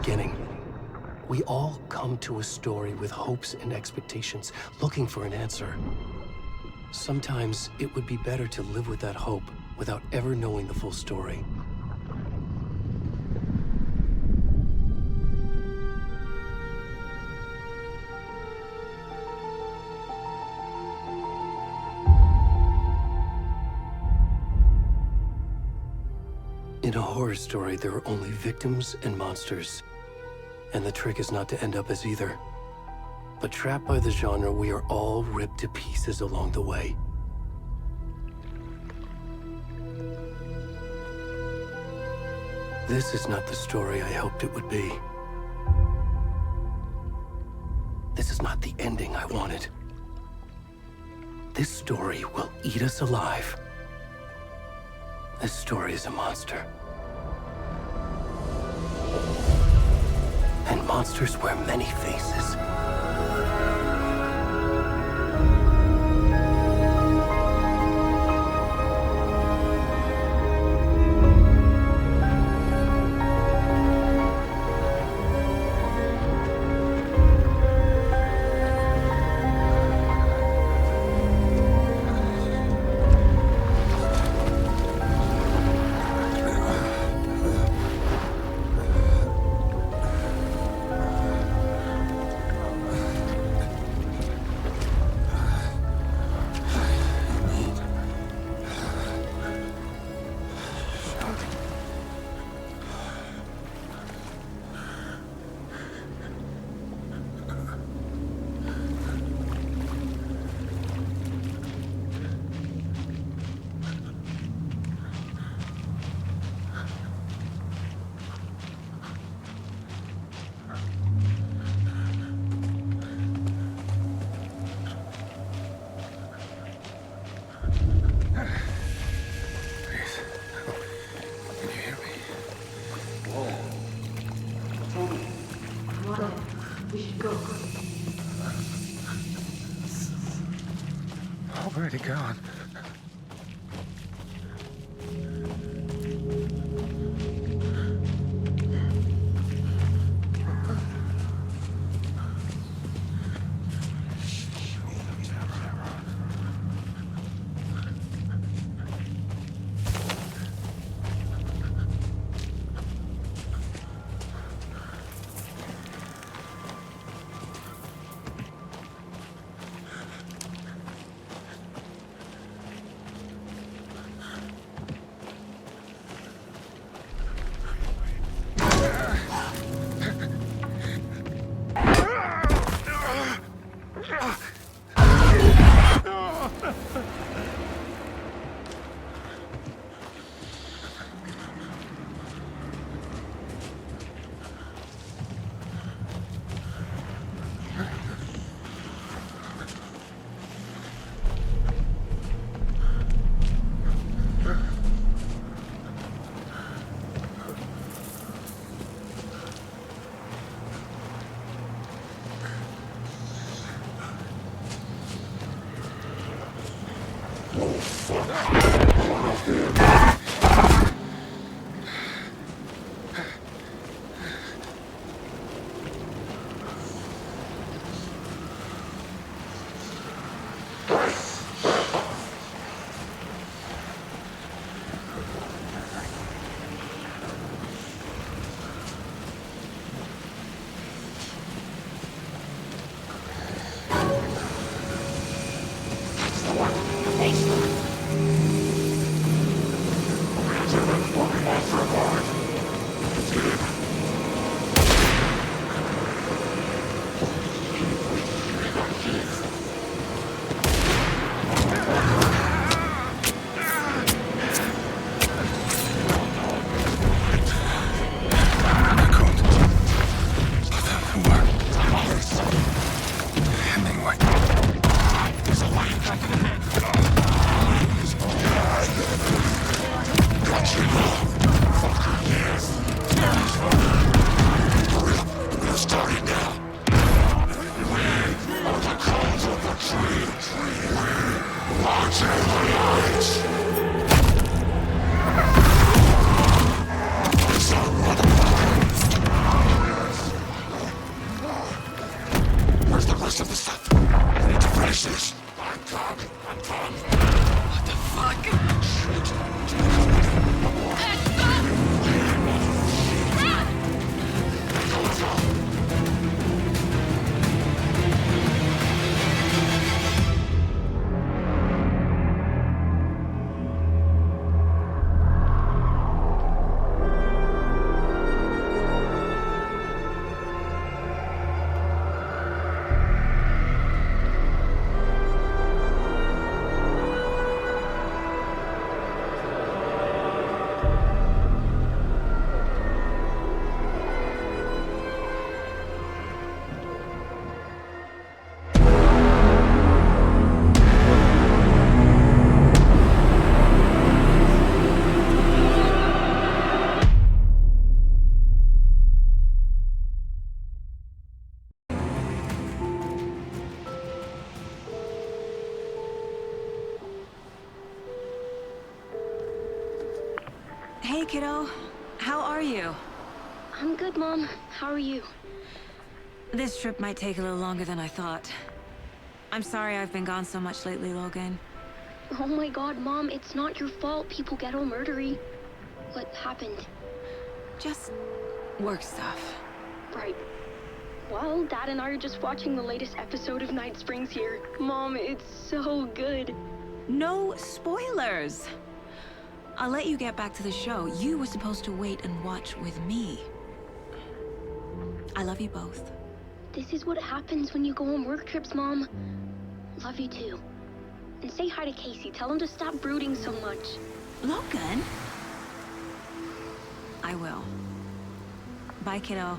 beginning. We all come to a story with hopes and expectations, looking for an answer. Sometimes it would be better to live with that hope without ever knowing the full story. In a horror story, there are only victims and monsters. And the trick is not to end up as either. But trapped by the genre, we are all ripped to pieces along the way. This is not the story I hoped it would be. This is not the ending I wanted. This story will eat us alive. This story is a monster. And monsters wear many faces. Already gone. kiddo. How are you? I'm good, Mom. How are you? This trip might take a little longer than I thought. I'm sorry I've been gone so much lately, Logan. Oh my god, Mom, it's not your fault people get all murdery. What happened? Just work stuff. Right. Well, Dad and I are just watching the latest episode of Night Springs here. Mom, it's so good. No spoilers! I'll let you get back to the show. You were supposed to wait and watch with me. I love you both. This is what happens when you go on work trips, Mom. Love you too. And say hi to Casey. Tell him to stop brooding so much. Logan? I will. Bye, kiddo.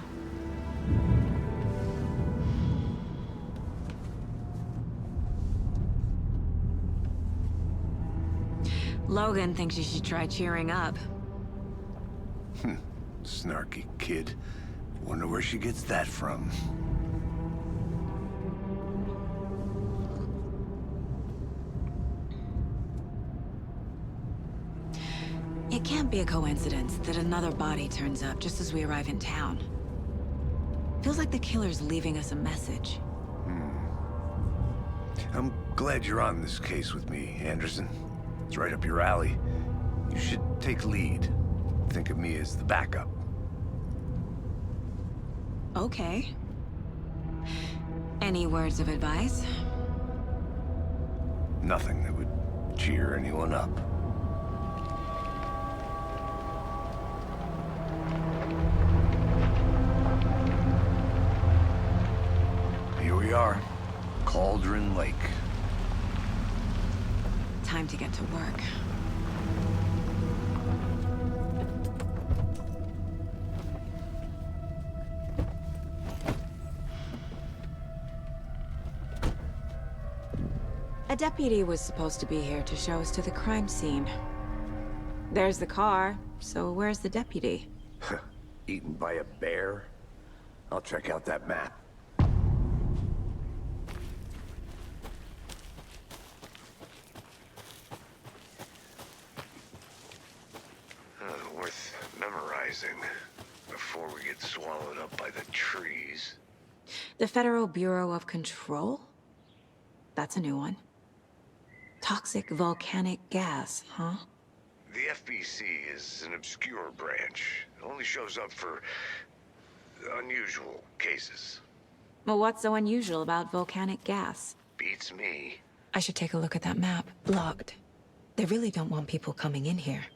Logan thinks you should try cheering up. Snarky kid. Wonder where she gets that from. It can't be a coincidence that another body turns up just as we arrive in town. Feels like the killer's leaving us a message. I'm glad you're on this case with me, Anderson. It's right up your alley. You should take lead. Think of me as the backup. Okay. Any words of advice? Nothing that would cheer anyone up. Here we are. Cauldron Lake. Time to get to work. A deputy was supposed to be here to show us to the crime scene. There's the car, so where's the deputy? Eaten by a bear? I'll check out that map. Worth memorizing before we get swallowed up by the trees. The Federal Bureau of Control? That's a new one. Toxic volcanic gas, huh? The FBC is an obscure branch. It only shows up for unusual cases. Well, what's so unusual about volcanic gas? Beats me. I should take a look at that map. Blocked. They really don't want people coming in here.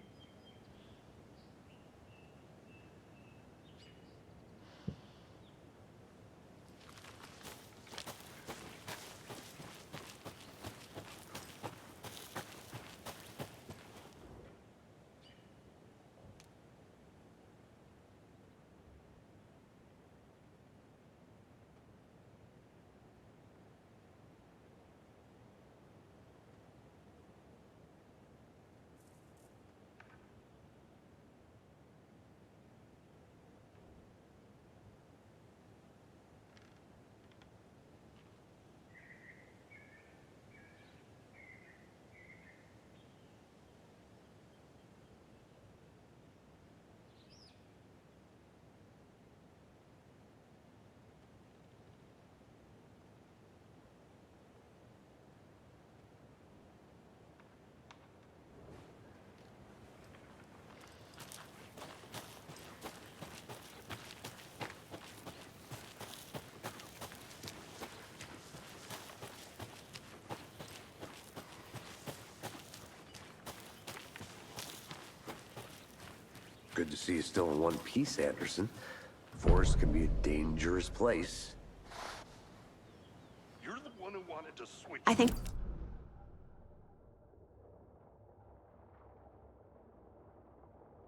Good to see you still in one piece, Anderson. The forest can be a dangerous place. You're the one who wanted to switch. I think...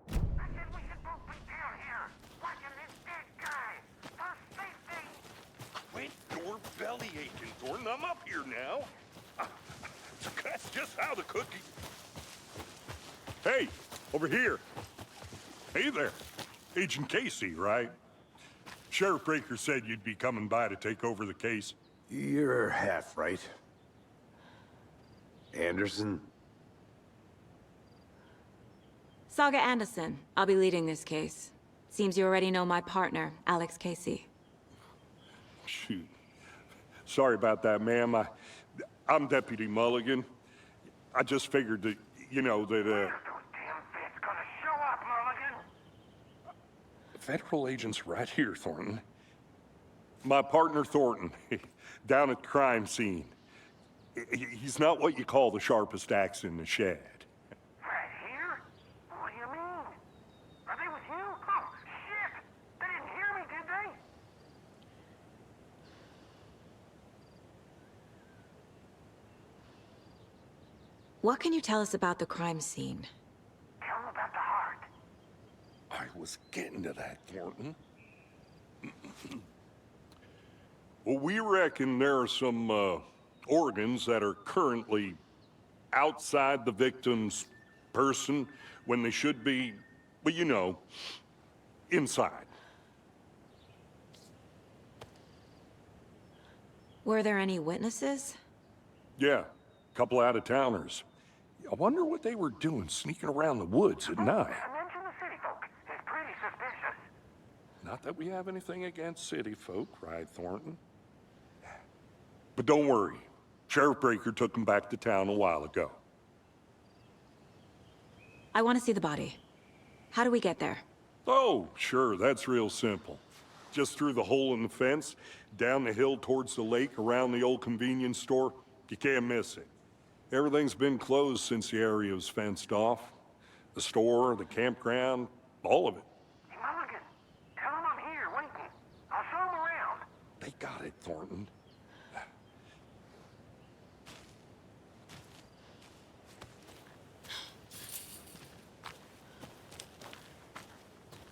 I said we should both be down here, watching this dead guy. For safety. Quit your belly aching, Thornton. I'm up here now. That's just how the cookie... Hey, over here. Hey there. Agent Casey, right? Sheriff Breaker said you'd be coming by to take over the case. You're half right. Anderson? Saga Anderson. I'll be leading this case. Seems you already know my partner, Alex Casey. Shoot. Sorry about that, ma'am. I'm Deputy Mulligan. I just figured that, you know, that, Those damn feds gonna show up, Mulligan? federal agent's right here, Thornton. My partner, Thornton, down at the crime scene. He's not what you call the sharpest axe in the shed. Right here? What do you mean? Are they with you? Oh, shit! They didn't hear me, did they? What can you tell us about the crime scene? Tell them about the heart. I was getting to that, Thornton. Well, we reckon there are some, organs that are currently outside the victim's person when they should be, well, you know, inside. Were there any witnesses? Yeah, a couple out-of-towners. I wonder what they were doing sneaking around the woods at night. Mention the city folk. It's pretty suspicious. Not that we have anything against city folk, right, Thornton? But don't worry. Sheriff Breaker took him back to town a while ago. I want to see the body. How do we get there? Oh, sure, that's real simple. Just through the hole in the fence, down the hill towards the lake, around the old convenience store. You can't miss it. Everything's been closed since the area was fenced off. The store, the campground, all of it. Hey, Mulligan, tell them I'm here, waiting. I'll show them around. They got it, Thornton.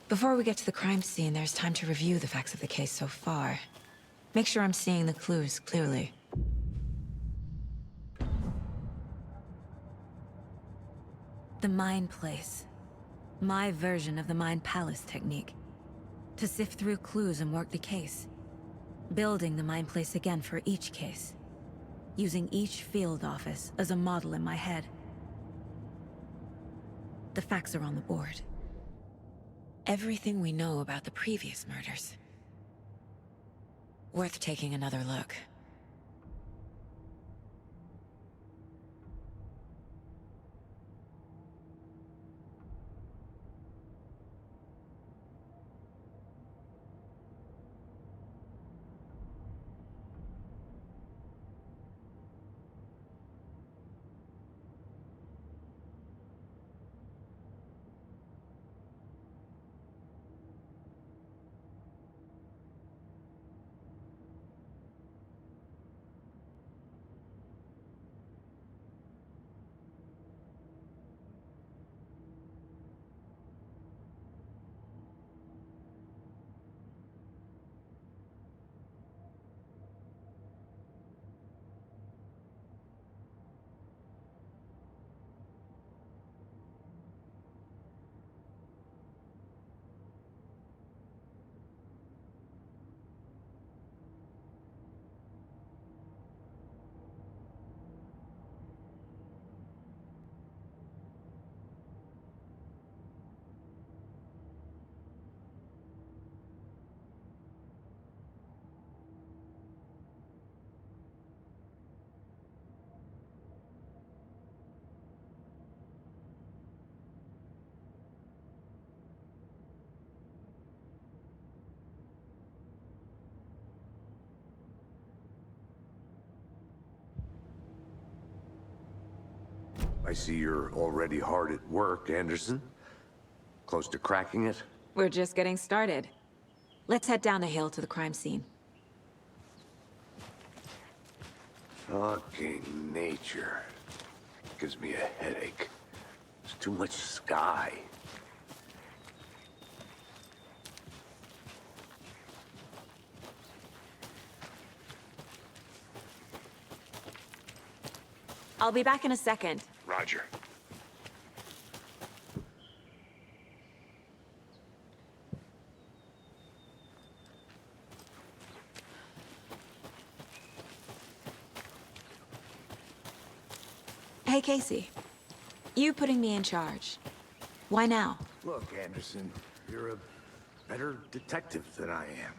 Before we get to the crime scene, there's time to review the facts of the case so far. Make sure I'm seeing the clues clearly. The Mind Place. My version of the Mind Palace technique. To sift through clues and work the case. Building the Mind Place again for each case. Using each field office as a model in my head. The facts are on the board. Everything we know about the previous murders. Worth taking another look. I see you're already hard at work, Anderson. Close to cracking it? We're just getting started. Let's head down the hill to the crime scene. Fucking nature. Gives me a headache. There's too much sky. I'll be back in a second. Roger. Hey, Casey. You putting me in charge. Why now? Look, Anderson, you're a better detective than I am.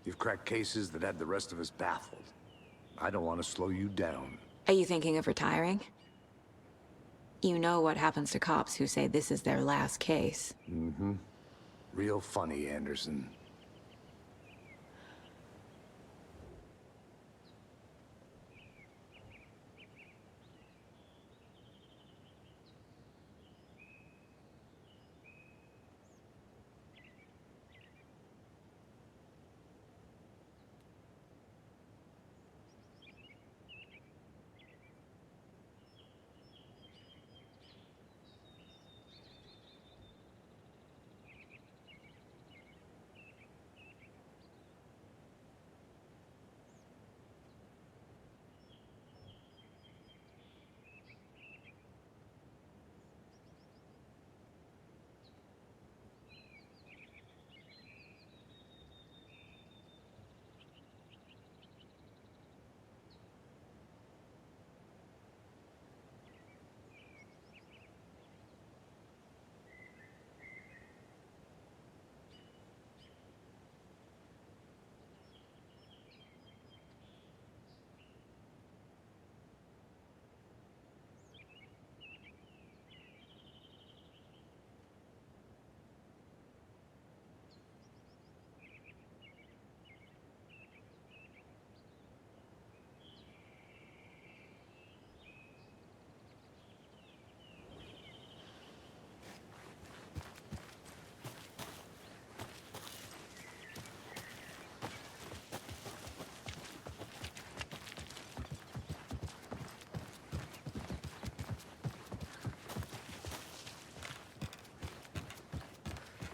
You've cracked cases that had the rest of us baffled. I don't want to slow you down. Are you thinking of retiring? You know what happens to cops who say this is their last case. Mm-hmm. Real funny, Anderson.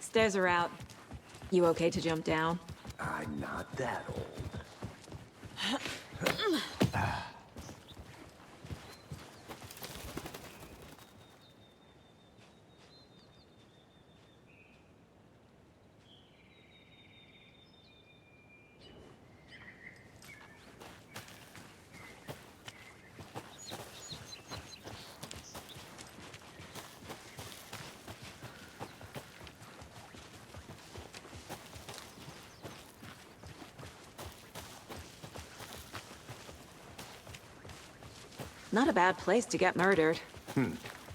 Stairs are out. You okay to jump down? I'm not that old. Not a bad place to get murdered.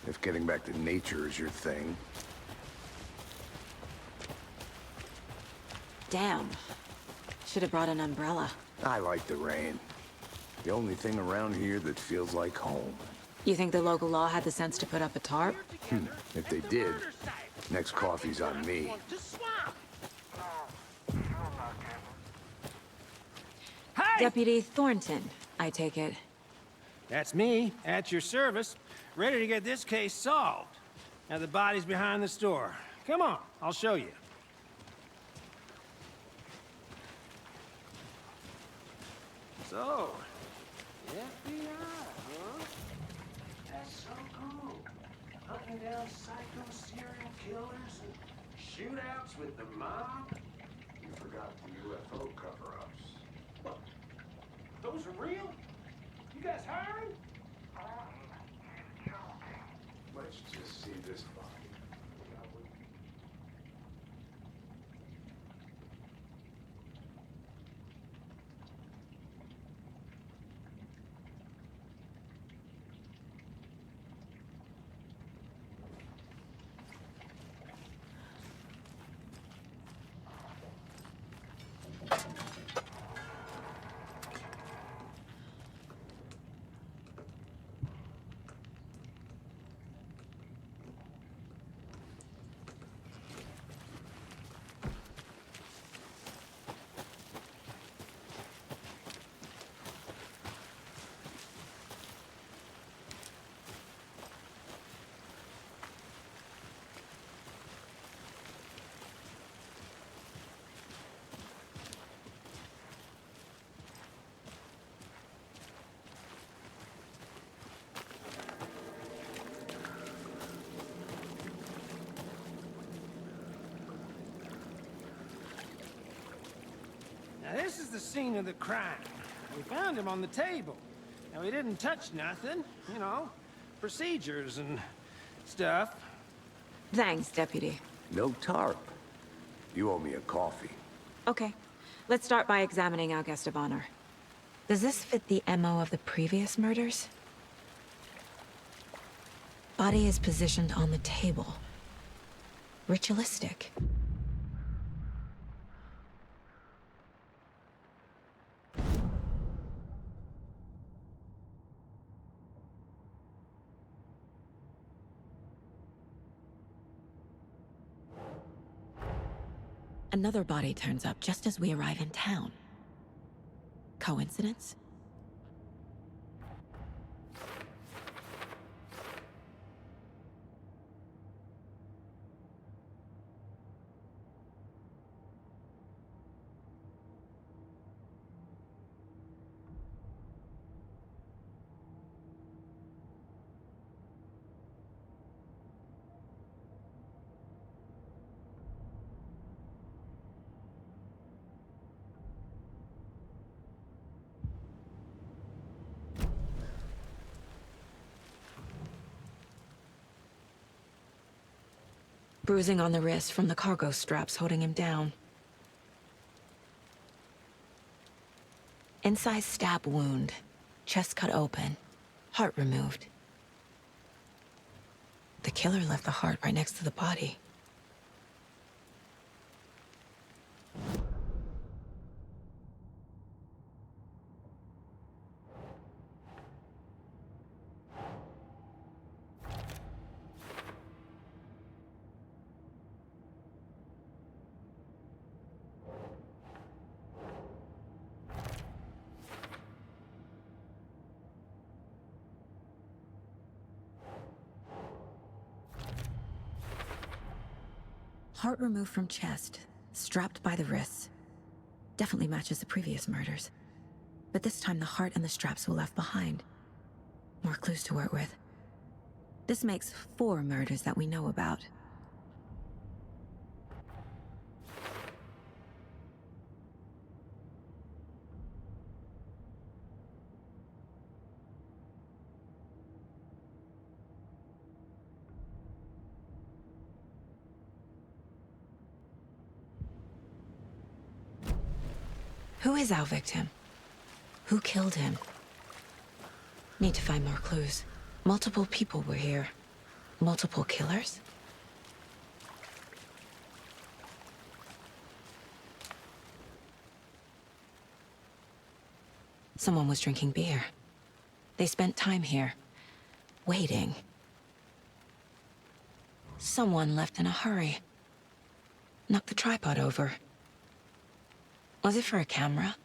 If getting back to nature is your thing. Damn. Should have brought an umbrella. I like the rain. The only thing around here that feels like home. You think the local law had the sense to put up a tarp? If they did, next coffee's on me. Deputy Thornton, I take it. That's me, at your service, ready to get this case solved. Now the body's behind the store. Come on, I'll show you. So, FBI, huh? That's so cool. Hunting down psycho serial killers and shootouts with the mob. You forgot the UFO cover-ups. What? Those are real? You guys hiring? Let's just see this body. Now this is the scene of the crime. We found him on the table. Now he didn't touch nothing, you know, procedures and stuff. Thanks, Deputy. No tarp. You owe me a coffee. Okay. Let's start by examining our guest of honor. Does this fit the MO of the previous murders? Body is positioned on the table. Ritualistic. Another body turns up just as we arrive in town. Coincidence? Bruising on the wrist from the cargo straps holding him down. Incised stab wound. Chest cut open. Heart removed. The killer left the heart right next to the body. Heart removed from chest, strapped by the wrists. Definitely matches the previous murders. But this time the heart and the straps were left behind. More clues to work with. This makes 4 murders that we know about. Who is our victim? Who killed him? Need to find more clues. Multiple people were here. Multiple killers? Someone was drinking beer. They spent time here, waiting. Someone left in a hurry. Knocked the tripod over. Was it for a camera?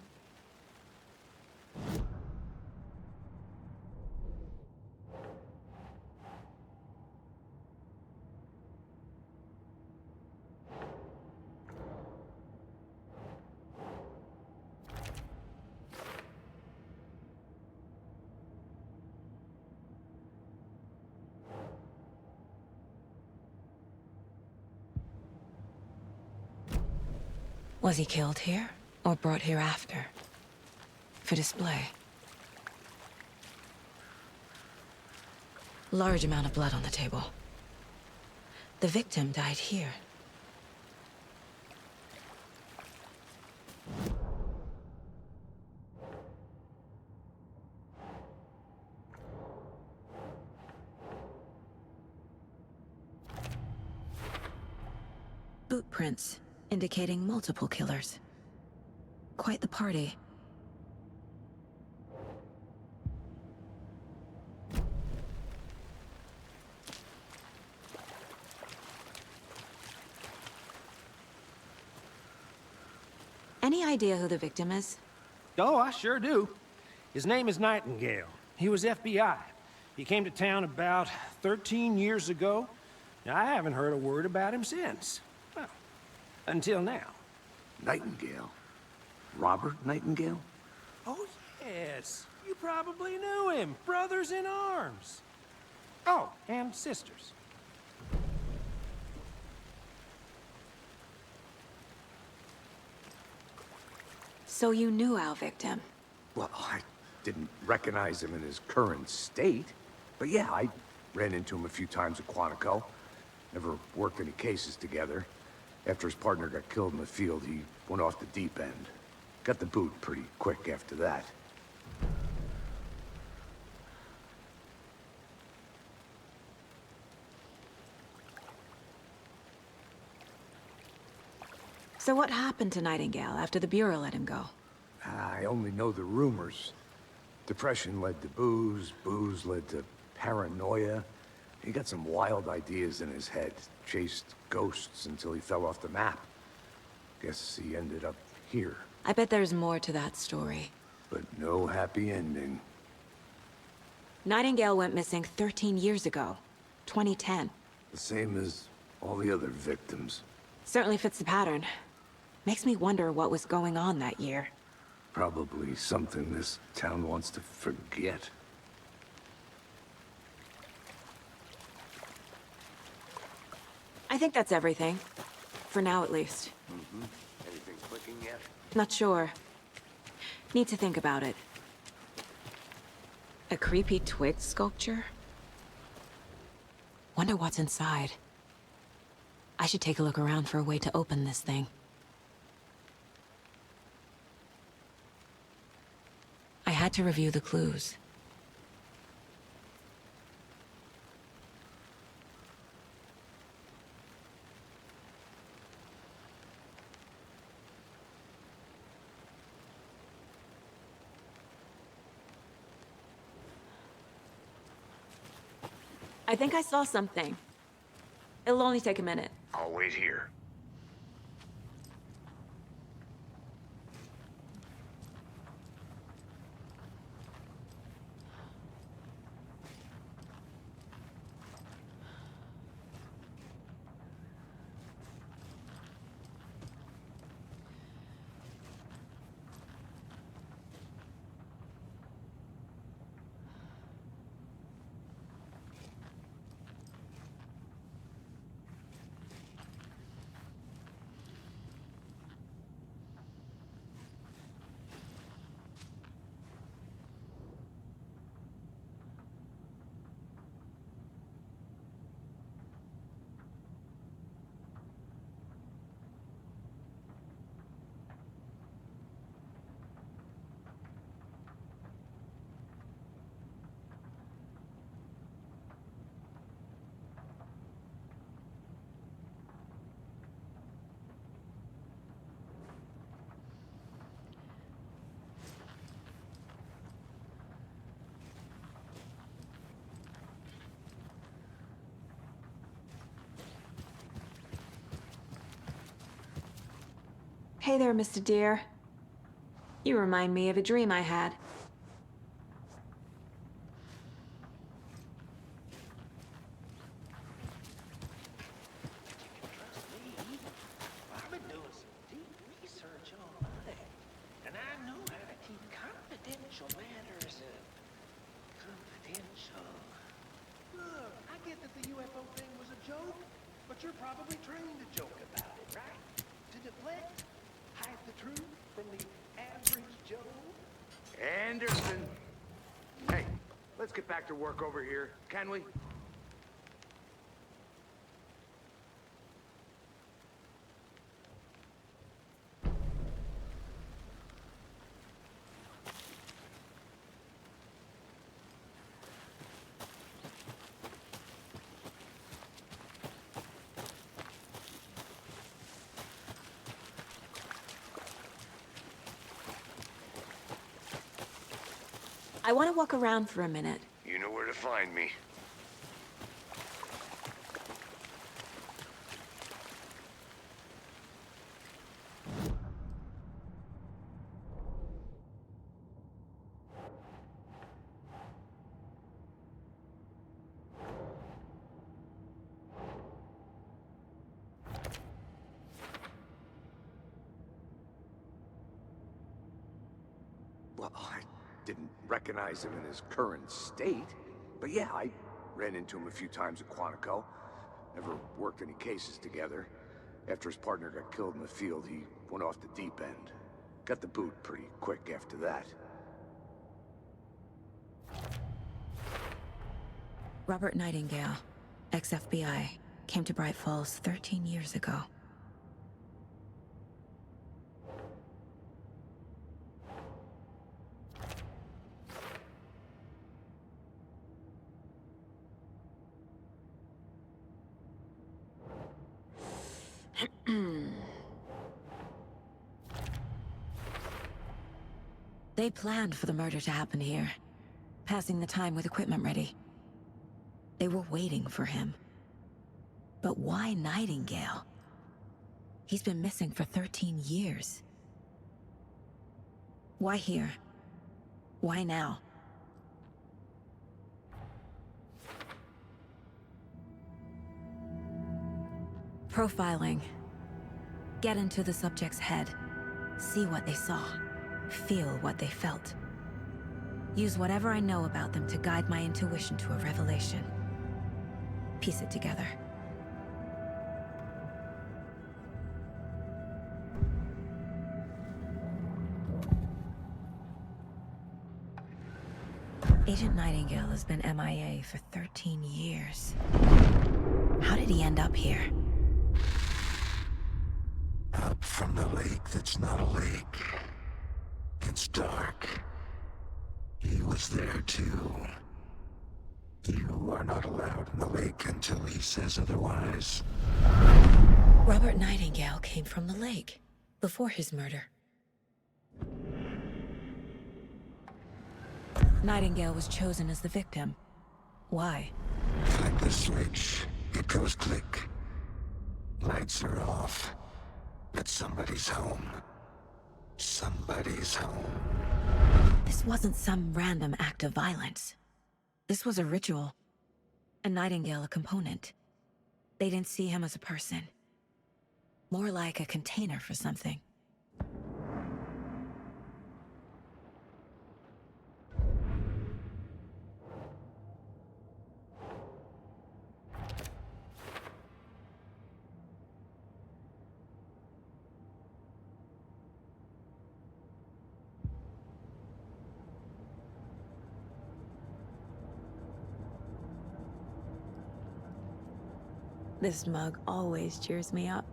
Was he killed here, or brought here after? For display. Large amount of blood on the table. The victim died here. Boot prints, indicating multiple killers. Quite the party. Any idea who the victim is? Oh, I sure do. His name is Nightingale. He was FBI. He came to town about 13 years ago. Now, I haven't heard a word about him since. Well, until now. Nightingale? Robert Nightingale? Oh, yes. You probably knew him. Brothers in arms. Oh, and sisters. So you knew our victim? Well, I didn't recognize him in his current state. But yeah, I ran into him a few times at Quantico. Never worked any cases together. After his partner got killed in the field, he went off the deep end. Got the boot pretty quick after that. So what happened to Nightingale after the Bureau let him go? I only know the rumors. Depression led to booze, booze led to paranoia. He got some wild ideas in his head, chased ghosts until he fell off the map. Guess he ended up here, I bet there's more to that story. but no happy ending. Nightingale went missing 13 years ago, 2010. The same as all the other victims. Certainly fits the pattern. Makes me wonder what was going on that year. Probably something this town wants to forget. I think that's everything. For now, at least. Anything clicking yet? Not sure. Need to think about it. A creepy twig sculpture? Wonder what's inside. I should take a look around for a way to open this thing. I had to review the clues. I think I saw something. It'll only take a minute. I'll wait here. Hey there, Mr. Deer. You remind me of a dream I had. I've been doing some deep research on it, and I know how to keep confidential matters confidential. Look, I get that the UFO thing was a joke, but you're probably trained to joke about it, right? To deflect, hide the truth from the average Joe. Anderson! Hey, let's get back to work over here, can we? I want to walk around for a minute. You know where to find me. Well, I didn't recognize him in his current state. But yeah, I ran into him a few times at Quantico. Never worked any cases together. After his partner got killed in the field, he went off the deep end. Got the boot pretty quick after that. Robert Nightingale, ex-FBI. came to Bright Falls 13 years ago. They planned for the murder to happen here, passing the time with equipment ready. They were waiting for him. But why Nightingale? He's been missing for 13 years. Why here? Why now? Profiling. Get into the subject's head. See what they saw. Feel what they felt. Use whatever I know about them to guide my intuition to a revelation. Piece it together. Agent Nightingale has been MIA for 13 years. How did he end up here? Up from the lake that's not a lake. It's dark. He was there too. You are not allowed in the lake until he says otherwise. Robert Nightingale came from the lake, before his murder. Nightingale was chosen as the victim. Why? Like the switch, it goes click. Lights are off. But somebody's home. Somebody's home. This wasn't some random act of violence. This was a ritual. And Nightingale a component. They didn't see him as a person. More like a container for something. This mug always cheers me up.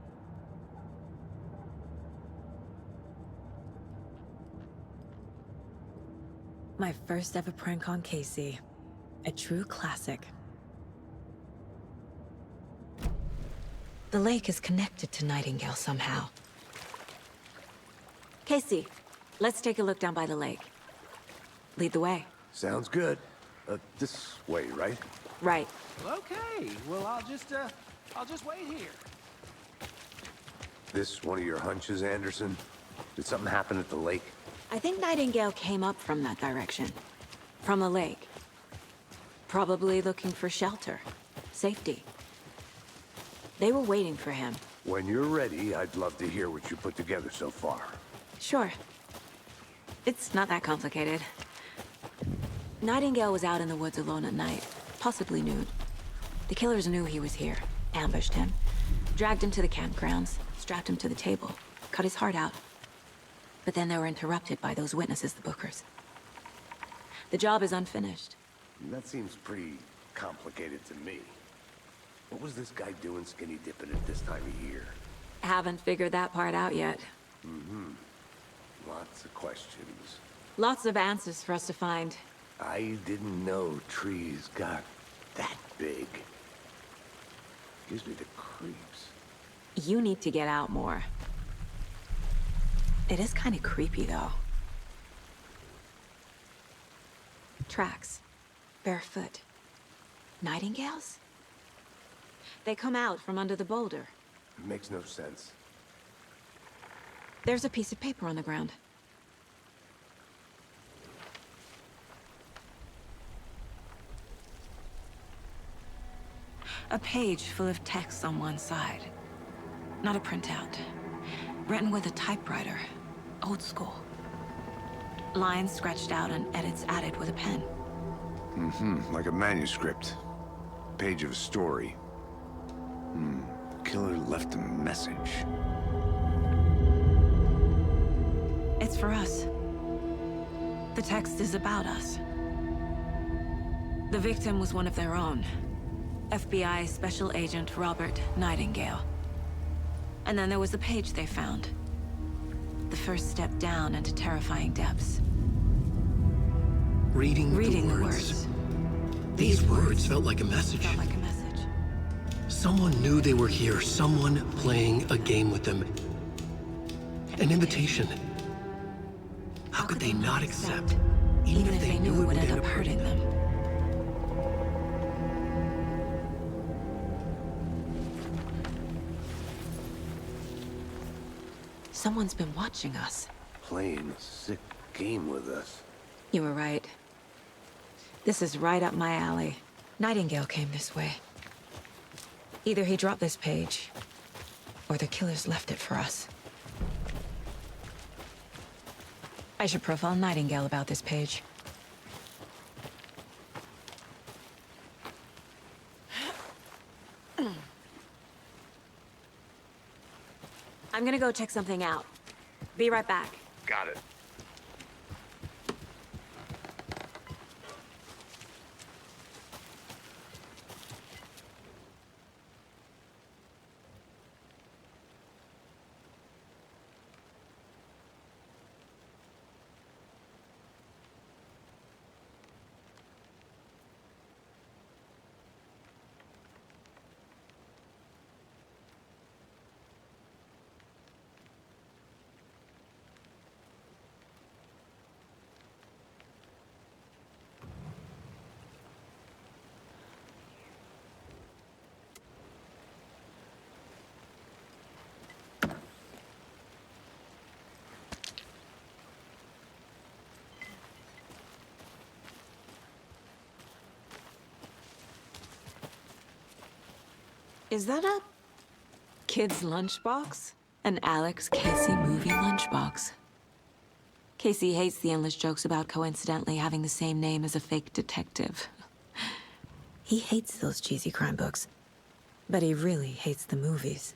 My first ever prank on Casey. A true classic. The lake is connected to Nightingale somehow. Casey, let's take a look down by the lake. Lead the way. Sounds good. This way, right? Right. Okay, well, I'll just wait here. This one of your hunches, Anderson? Did something happen at the lake? I think Nightingale came up from that direction. From the lake. Probably looking for shelter. Safety. They were waiting for him. When you're ready, I'd love to hear what you put together so far. Sure. It's not that complicated. Nightingale was out in the woods alone at night, possibly nude. The killers knew he was here, ambushed him, dragged him to the campgrounds, strapped him to the table, cut his heart out. But then they were interrupted by those witnesses, the Bookers. The job is unfinished. That seems pretty complicated to me. What was this guy doing skinny dipping at this time of year? Haven't figured that part out yet. Lots of questions. Lots of answers for us to find. I didn't know trees got that big. Gives me the creeps. You need to get out more. It is kind of creepy, though. Tracks. Barefoot. Nightingales? They come out from under the boulder. It makes no sense. There's a piece of paper on the ground. A page full of text on one side. Not a printout. Written with a typewriter. Old school. Lines scratched out and edits added with a pen. Like a manuscript. Page of a story. Killer left a message. It's for us. The text is about us. The victim was one of their own. FBI Special Agent Robert Nightingale. And then there was the page they found. The first step down into terrifying depths. Reading the words. These words felt like a message. Felt like a message. Someone knew they were here, someone playing a game with them. An invitation. How could they not accept, even if they knew it would end up hurting them? Someone's been watching us. Playing a sick game with us. You were right. This is right up my alley. Nightingale came this way. Either he dropped this page, or the killers left it for us. I should profile Nightingale about this page. I'm gonna go check something out. Be right back. Got it. Is that a kid's lunchbox? An Alex Casey movie lunchbox. Casey hates the endless jokes about coincidentally having the same name as a fake detective. He hates those cheesy crime books, but he really hates the movies.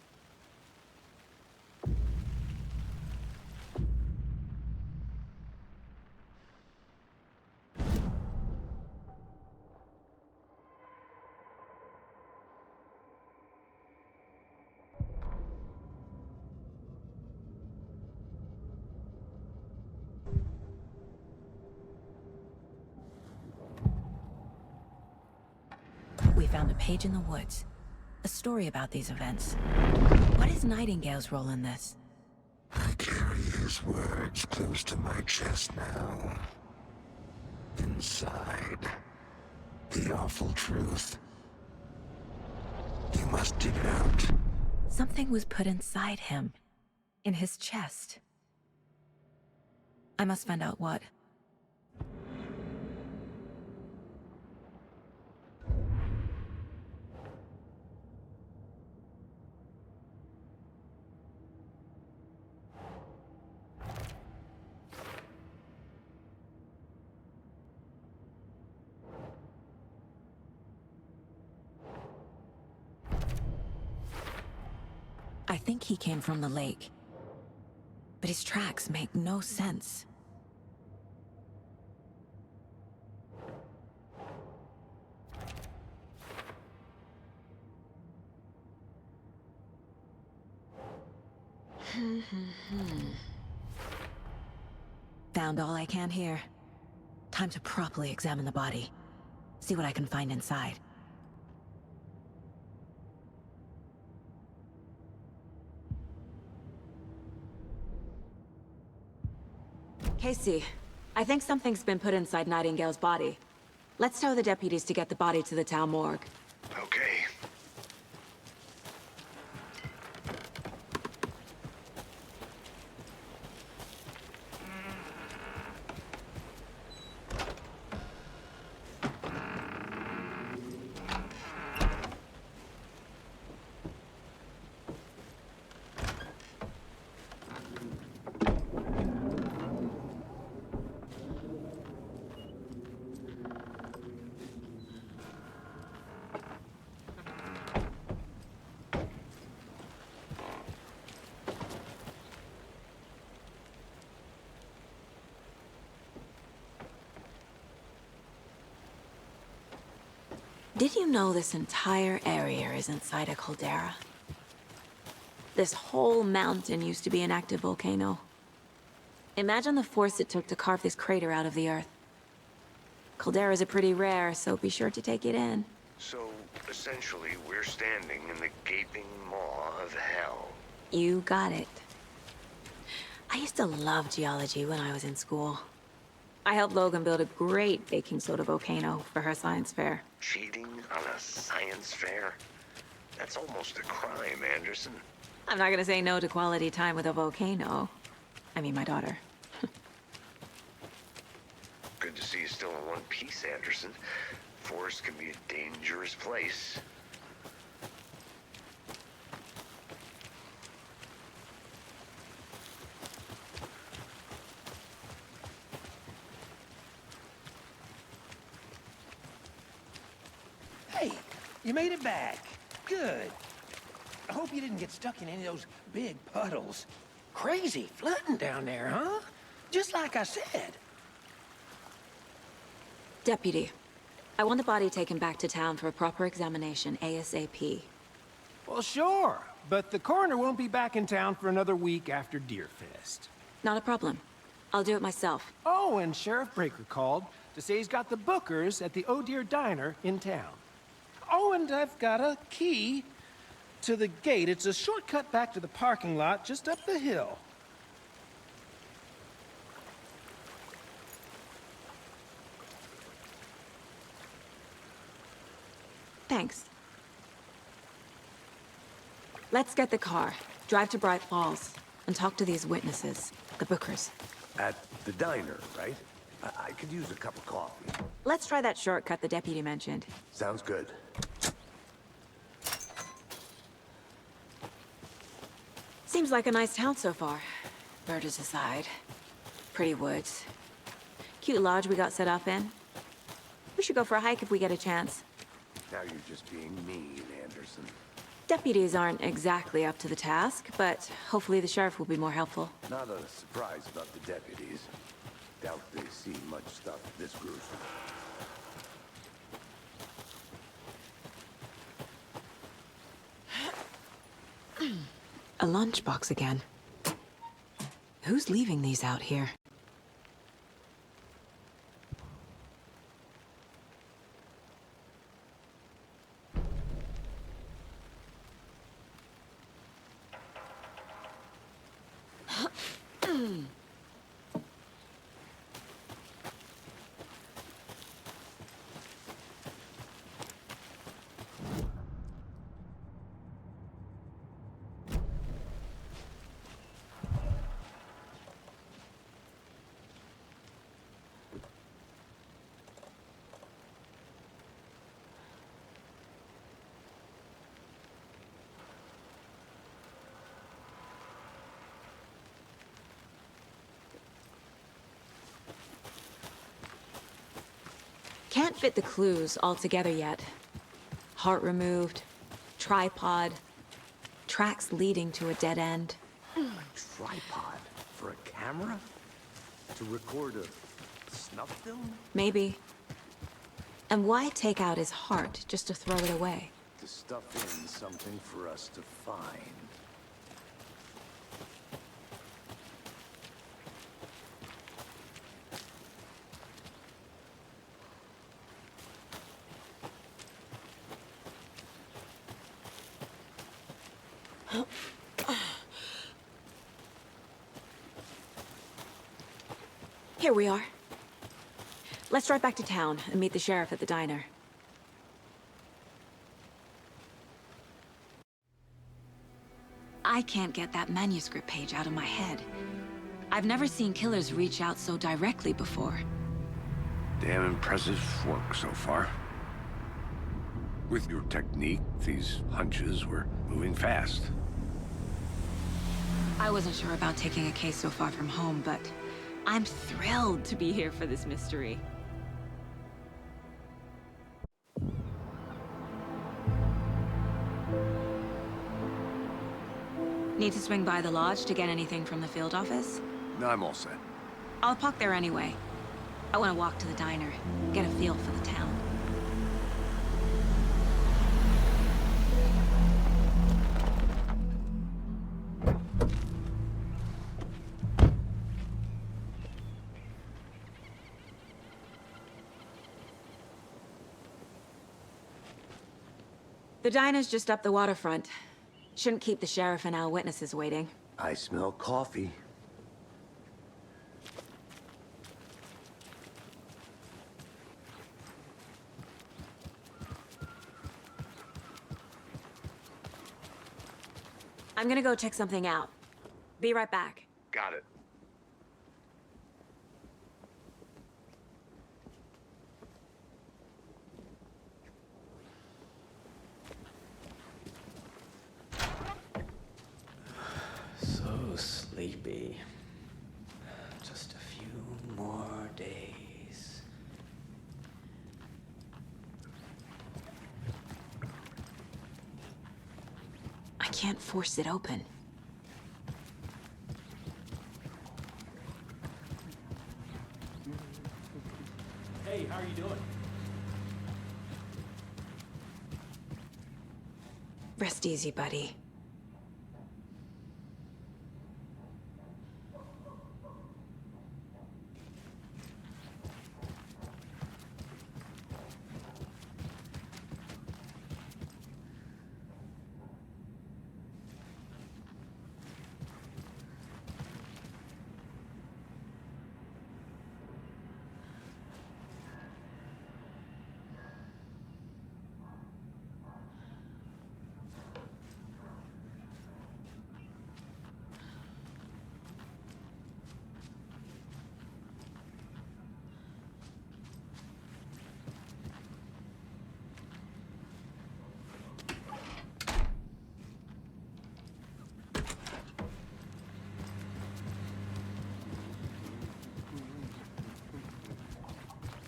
We found a page in the woods. A story about these events. What is Nightingale's role in this? I carry his words close to my chest now. Inside, the awful truth. You must dig it out. Something was put inside him. In his chest. I must find out what. I think he came from the lake. But his tracks make no sense. Found all I can here. Time to properly examine the body. See what I can find inside. Casey, I think something's been put inside Nightingale's body. Let's tell the deputies to get the body to the town morgue. Okay. Did you know this entire area is inside a caldera? This whole mountain used to be an active volcano. Imagine the force it took to carve this crater out of the earth. Calderas are pretty rare, so be sure to take it in. So, essentially, we're standing in the gaping maw of hell. You got it. I used to love geology when I was in school. I helped Logan build a great baking soda volcano for her science fair. Cheating on a science fair? That's almost a crime, Anderson. I'm not gonna say no to quality time with a volcano. I mean, my daughter. Good to see you still in one piece, Anderson. Forest can be a dangerous place. Hey, you made it back. Good. I hope you didn't get stuck in any of those big puddles. Crazy flooding down there, huh? Just like I said. Deputy, I want the body taken back to town for a proper examination ASAP. Well, sure, but the coroner won't be back in town for another week after Deerfest. Not a problem. I'll do it myself. Oh, and Sheriff Breaker called to say he's got the bookers at the Oh Dear Diner in town. Oh, and I've got a key to the gate. It's a shortcut back to the parking lot just up the hill. Thanks. Let's get the car, drive to Bright Falls, and talk to these witnesses, the bookers. At the diner, right? I could use a cup of coffee. Let's try that shortcut the deputy mentioned. Sounds good. Seems like a nice town so far. Murders aside. Pretty woods. Cute lodge we got set up in. We should go for a hike if we get a chance. Now you're just being mean, Anderson. Deputies aren't exactly up to the task, but hopefully the sheriff will be more helpful. Not a surprise about the deputies. Doubt they see much stuff this gruesome. A lunchbox again. Who's leaving these out here? Can't fit the clues all together yet. Heart removed, tripod, tracks leading to a dead end. Tripod? For a camera? To record a snuff film? Maybe. And why take out his heart just to throw it away? To stuff in something for us to find. Here we are. Let's drive back to town and meet the sheriff at the diner. I can't get that manuscript page out of my head. I've never seen killers reach out so directly before. Damn impressive work so far. With your technique, these hunches were moving fast. I wasn't sure about taking a case so far from home, but I'm thrilled to be here for this mystery. Need to swing by the lodge to get anything from the field office? No, I'm all set. I'll park there anyway. I want to walk to the diner, get a feel for the town. The diner's just up the waterfront. Shouldn't keep the sheriff and our witnesses waiting. I smell coffee. I'm gonna go check something out. Be right back. Got it. So sleepy. Just a few more days. I can't force it open. Hey, how are you doing? Rest easy, buddy.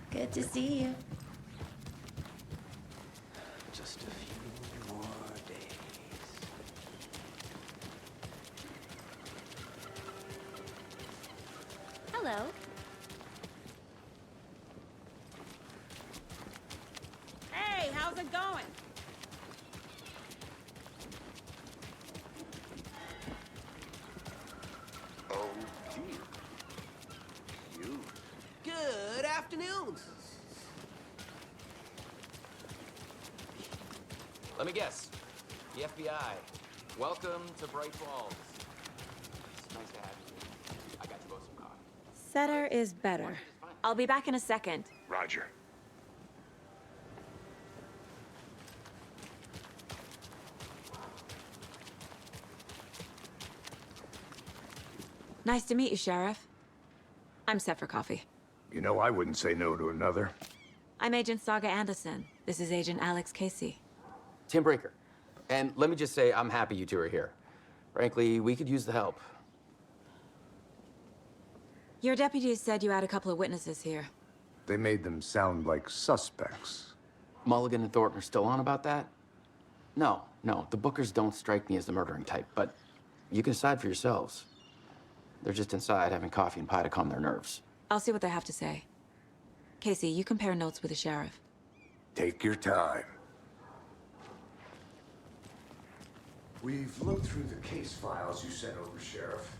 Good to see you. Just a few more days. Hello. Hey, how's it going? Oh, dear. You. Good afternoon. Let me guess. The FBI. Welcome to Bright Falls. It's nice to have you. I got you both some coffee. Setter is better. I'll be back in a second. Roger. Nice to meet you, Sheriff. I'm set for coffee. You know, I wouldn't say no to another. I'm Agent Saga Anderson. This is Agent Alex Casey. Tim Breaker. And let me just say, I'm happy you two are here. Frankly, we could use the help. Your deputies said you had a couple of witnesses here. They made them sound like suspects. Mulligan and Thornton are still on about that? No, the Bookers don't strike me as the murdering type, but you can decide for yourselves. They're just inside having coffee and pie to calm their nerves. I'll see what they have to say. Casey, you compare notes with the sheriff. Take your time. We've looked through the case files you sent over, Sheriff.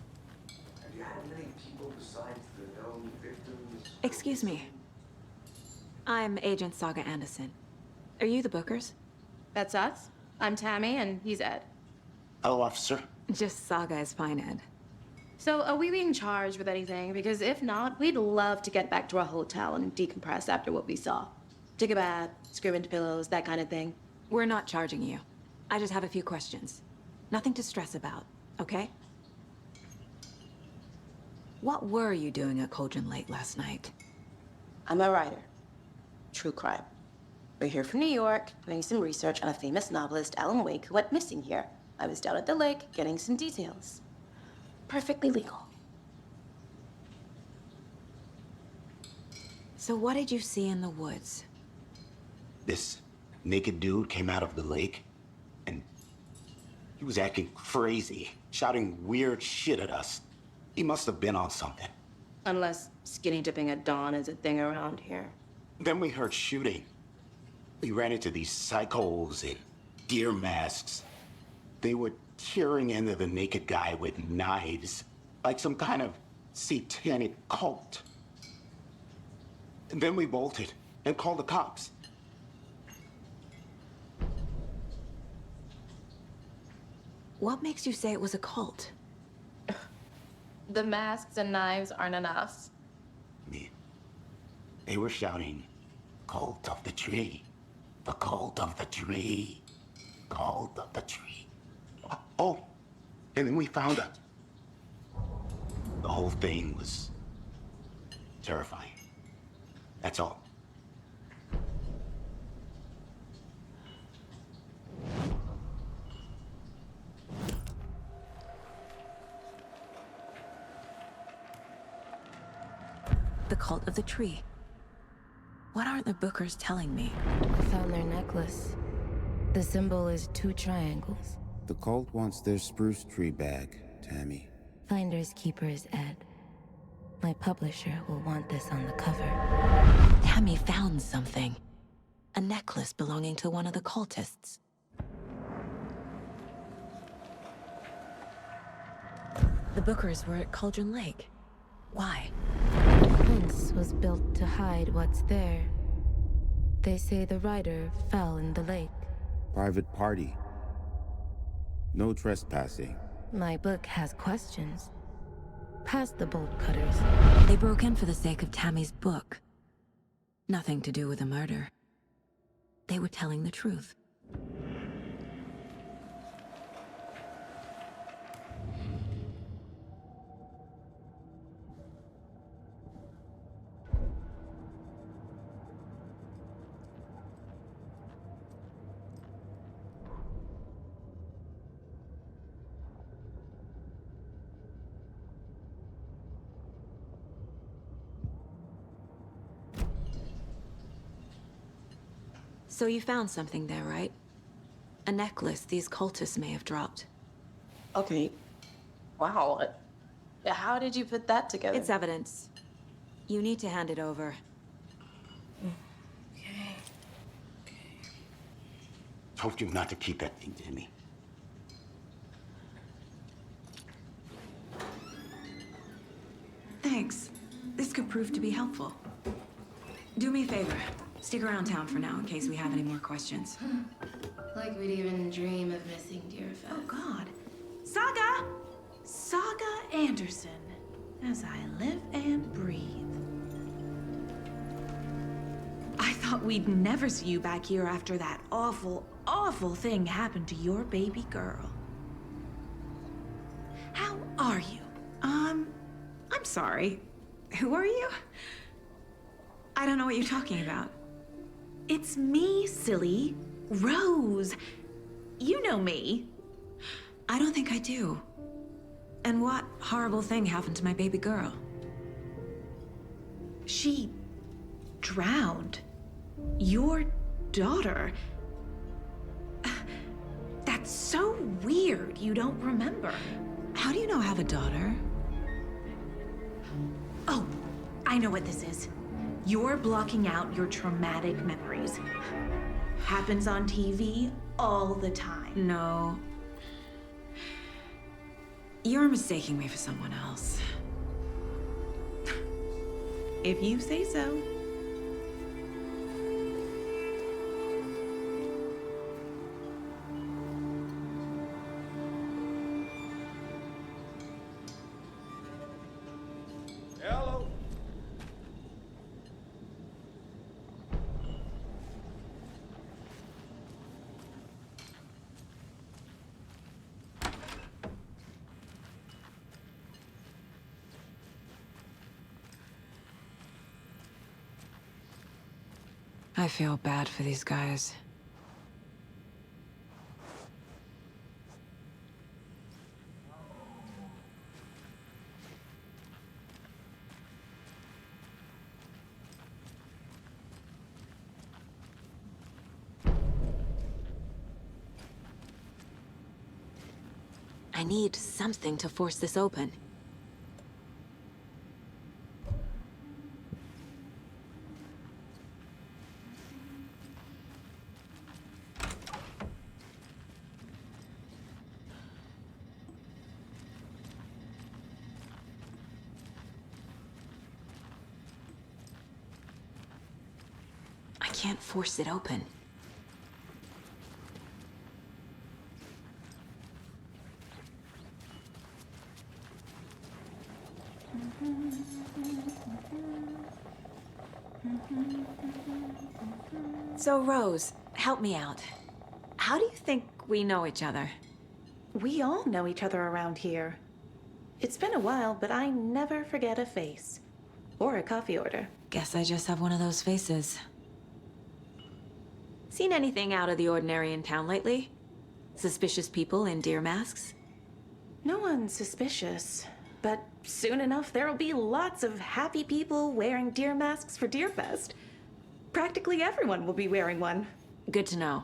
Have you had many people besides the known victims? Excuse me. I'm Agent Saga Anderson. Are you the Bookers? That's us. I'm Tammy, and he's Ed. Hello, officer. Just Saga is fine, Ed. So, are we being charged with anything? Because if not, we'd love to get back to our hotel and decompress after what we saw. Take a bath, scream into pillows, that kind of thing. We're not charging you. I just have a few questions. Nothing to stress about, okay? What were you doing at Cauldron Lake last night? I'm a writer. True crime. We're here from New York, doing some research on a famous novelist, Alan Wake, who went missing here. I was down at the lake, getting some details. Perfectly legal. So what did you see in the woods? This naked dude came out of the lake, and he was acting crazy, shouting weird shit at us. He must have been on something. Unless skinny dipping at dawn is a thing around here. Then we heard shooting. We ran into these psychos in deer masks. They were tearing into the naked guy with knives, like some kind of satanic cult. And then we bolted and called the cops. What makes you say it was a cult? The masks and knives aren't enough. They were shouting, "Cult of the tree. The cult of the tree. Cult of the tree." Oh, and then we found her. The whole thing was terrifying. That's all. The cult of the tree. What aren't the Bookers telling me? I found their necklace. The symbol is 2 triangles. The cult wants their spruce tree back, Tammy. Finders keepers, Ed. My publisher will want this on the cover. Tammy found something. A necklace belonging to one of the cultists. The Bookers were at Cauldron Lake. Why? The fence was built to hide what's there. They say the rider fell in the lake. Private party. No trespassing. My book has questions. Past the bolt cutters. They broke in for the sake of Tammy's book. Nothing to do with the murder. They were telling the truth. So you found something there, right? A necklace these cultists may have dropped. Okay. Wow. How did you put that together? It's evidence. You need to hand it over. Okay. Told you not to keep that thing, Timmy. Thanks. This could prove to be helpful. Do me a favor. Stick around town for now in case we have any more questions. Like we'd even dream of missing dear Fez. Oh, God. Saga! Saga Anderson. As I live and breathe. I thought we'd never see you back here after that awful, awful thing happened to your baby girl. How are you? I'm sorry. Who are you? I don't know what you're talking about. It's me, silly. Rose. You know me. I don't think I do. And what horrible thing happened to my baby girl? She drowned. Your daughter. That's so weird you don't remember. How do you know I have a daughter? Oh, I know what this is. You're blocking out your traumatic memories. Happens on TV all the time. No. You're mistaking me for someone else. If you say so. Hello. I feel bad for these guys. I need something to force this open. I can't force it open. So, Rose, help me out. How do you think we know each other? We all know each other around here. It's been a while, but I never forget a face. Or a coffee order. Guess I just have one of those faces. Seen anything out of the ordinary in town lately? Suspicious people in deer masks? No one's suspicious. But soon enough, there'll be lots of happy people wearing deer masks for Deerfest. Practically everyone will be wearing one. Good to know.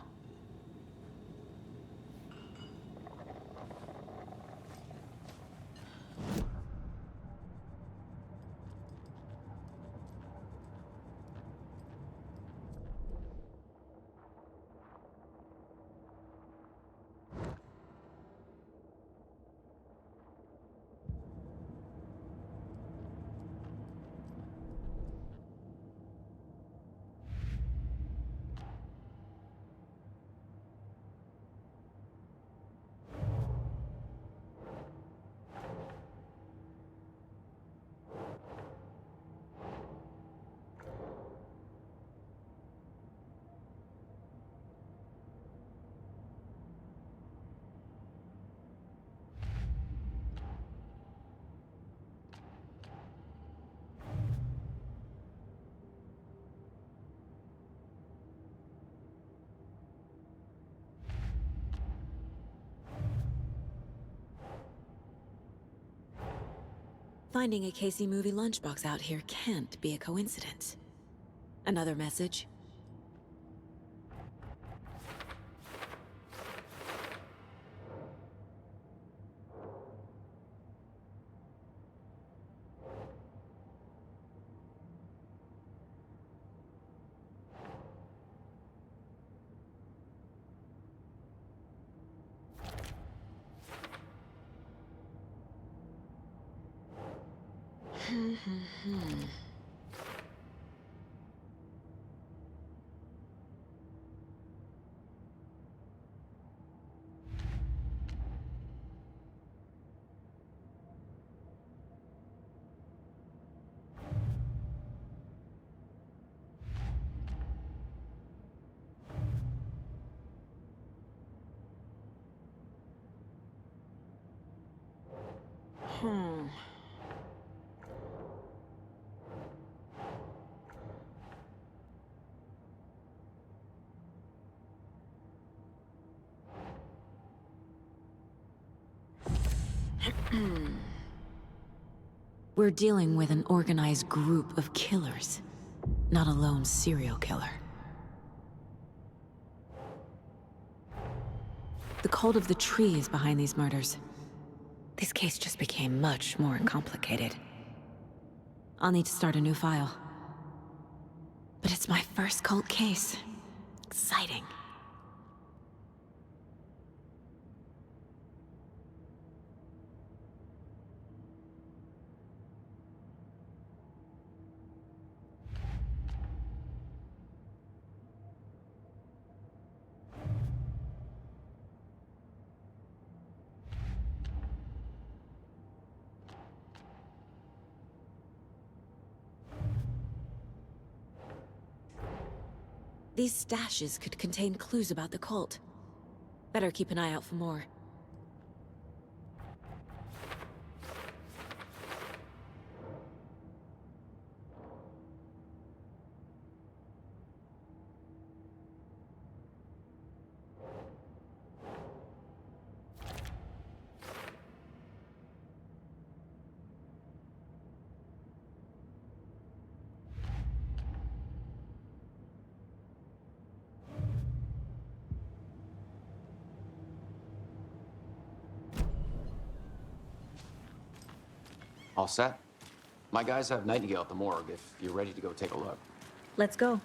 Finding a Casey movie lunchbox out here can't be a coincidence. Another message? We're dealing with an organized group of killers, not a lone serial killer. The cult of the tree is behind these murders. This case just became much more complicated. I'll need to start a new file. But it's my first cult case. Exciting. These stashes could contain clues about the cult. Better keep an eye out for more. All set? My guys have Nightingale at the morgue if you're ready to go take a look. Let's go.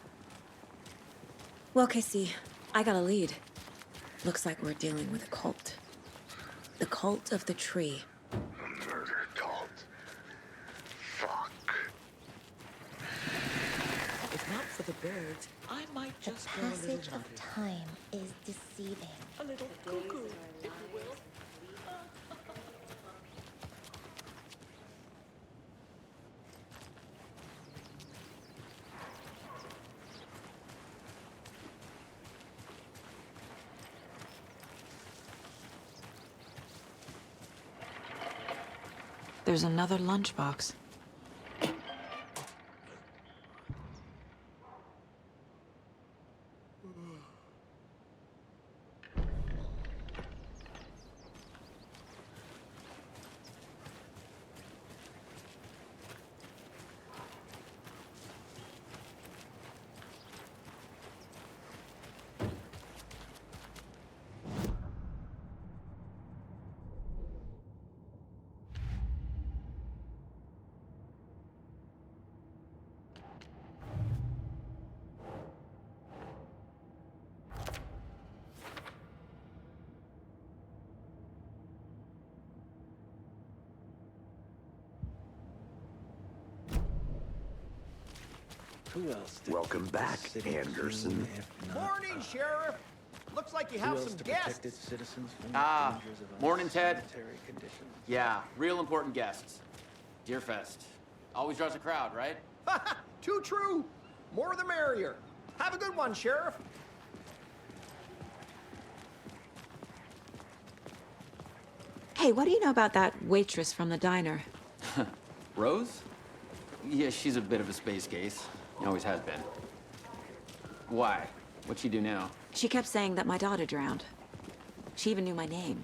Well, Casey, I got a lead. Looks like we're dealing with a cult. The cult of the tree. A murder cult. Fuck. If not for the birds, I might just The go a little passage of nutty. time is deceiving. A little cuckoo, if you will. There's another lunchbox. Who else? Welcome back, Anderson. Morning, Sheriff. Looks like you have some guests. Citizens from Ah, dangers of morning, Ted. unsanitary conditions. Yeah, real important guests. Deerfest. Always draws a crowd, right? Too true. More the merrier. Have a good one, Sheriff. Hey, what do you know about that waitress from the diner? Rose? Yeah, she's a bit of a space case. Always has been. Why? What'd she do now? She kept saying that my daughter drowned. She even knew my name.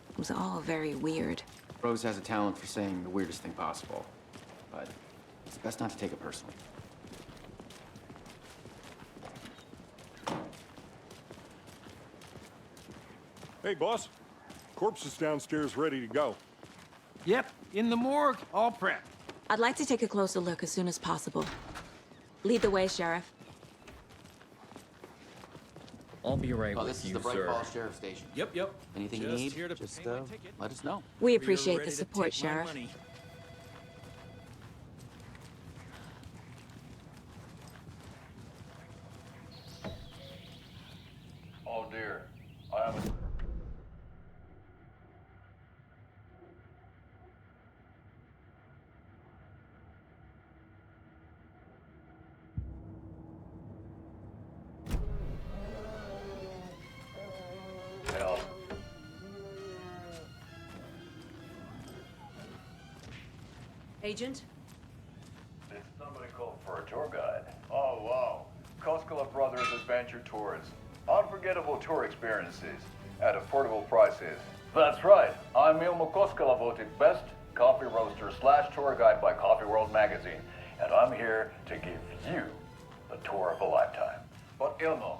It was all very weird. Rose has a talent for saying the weirdest thing possible. But it's best not to take it personally. Hey, boss. Corpse is downstairs ready to go. Yep, in the morgue, all prepped. I'd like to take a closer look as soon as possible. Lead the way, Sheriff. I'll be right Oh, with this is you, the Bright sir. Falls Sheriff Station. Yep. Anything you Just need, here to just pay my ticket. let us know. We You're appreciate ready the to support, take my Sheriff. money. Oh dear. I haven't. Hell. Agent? It's somebody called for a tour guide. Oh, wow. Koskela Brothers Adventure Tours. Unforgettable tour experiences at affordable prices. That's right. I'm Ilmo Koskela, voted best coffee roaster / tour guide by Coffee World magazine. And I'm here to give you the tour of a lifetime. But Ilmo,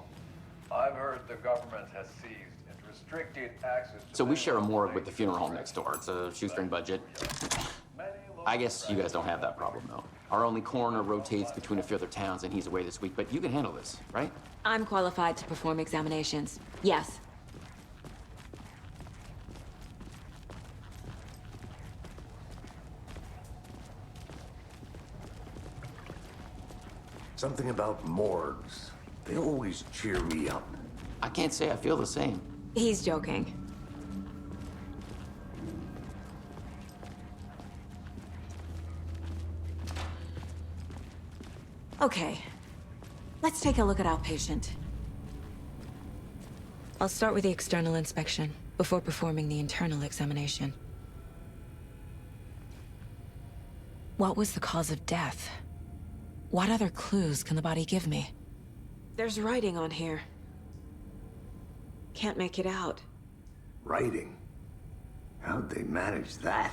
I've heard the government has seized and restricted access to... So we share a morgue with the funeral home next door. It's a shoestring budget. I guess you guys don't have that problem, though. Our only coroner rotates between a few other towns, and he's away this week, but you can handle this, right? I'm qualified to perform examinations. Yes. Something about morgues. They always cheer me up. I can't say I feel the same. He's joking. Okay. Let's take a look at our patient. I'll start with the external inspection before performing the internal examination. What was the cause of death? What other clues can the body give me? There's writing on here. Can't make it out. Writing? How'd they manage that?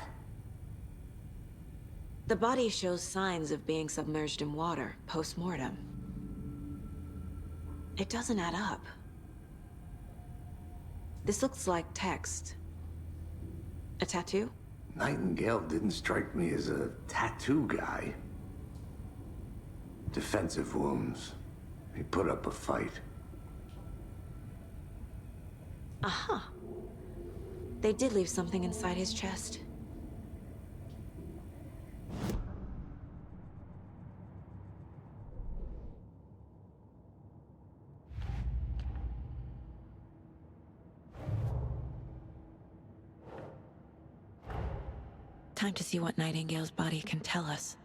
The body shows signs of being submerged in water post-mortem. It doesn't add up. This looks like text. A tattoo? Nightingale didn't strike me as a tattoo guy. Defensive wounds. He put up a fight. Aha. They did leave something inside his chest. Time to see what Nightingale's body can tell us.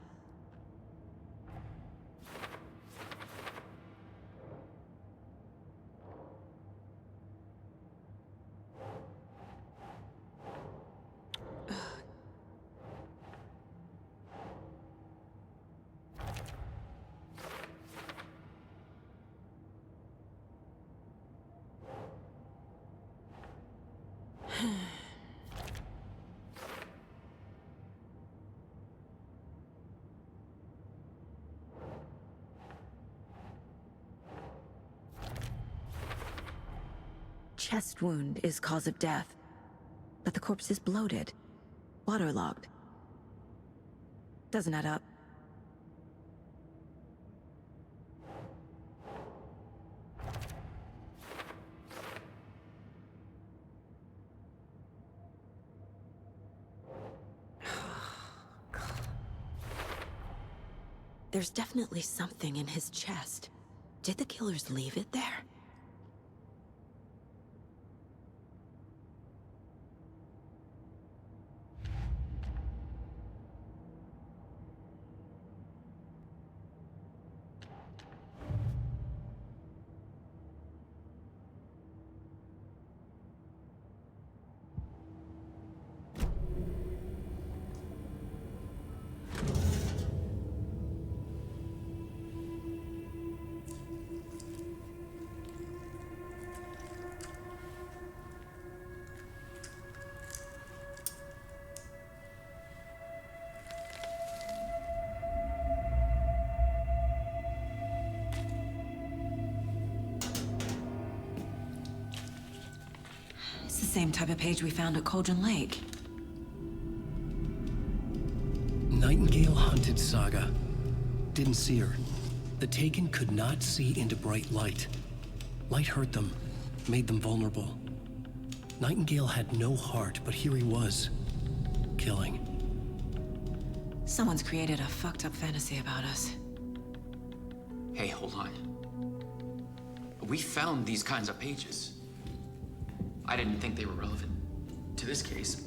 chest wound is cause of death, but the corpse is bloated, waterlogged. Doesn't add up. There's definitely something in his chest. Did the killers leave it there? It's the same type of page we found at Cauldron Lake. Nightingale hunted Saga. Didn't see her. The Taken could not see into bright light. Light hurt them, made them vulnerable. Nightingale had no heart, but here he was, killing. Someone's created a fucked up fantasy about us. Hey, hold on. We found these kinds of pages. I didn't think they were relevant to this case.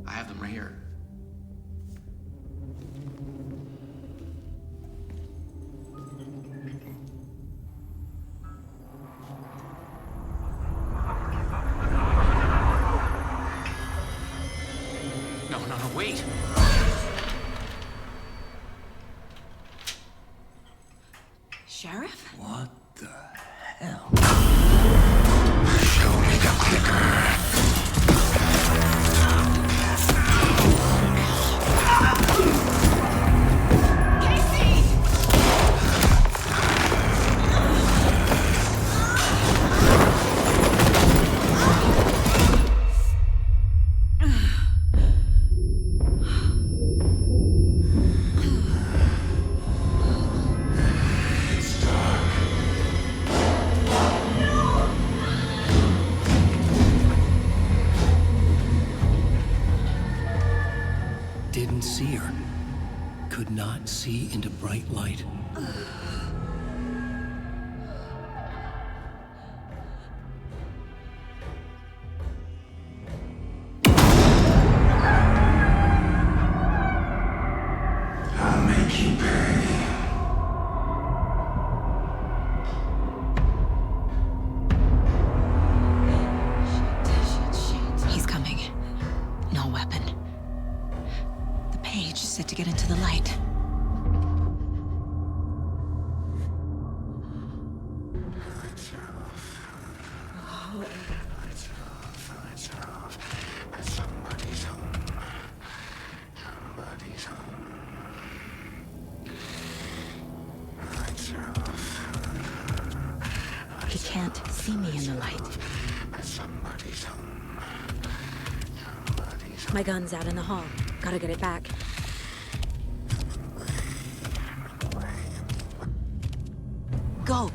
I have them right here. No, wait! Sheriff? What the hell? Show me the clicker. Didn't see her. Could not see into bright light. I'll make you pay. He's coming. No weapon. The page set to get into the light. Somebody's home. Somebody's home. Lights are off. He can't see me in the light. Somebody's home. My gun's out in the hall. Gotta get it back. Go!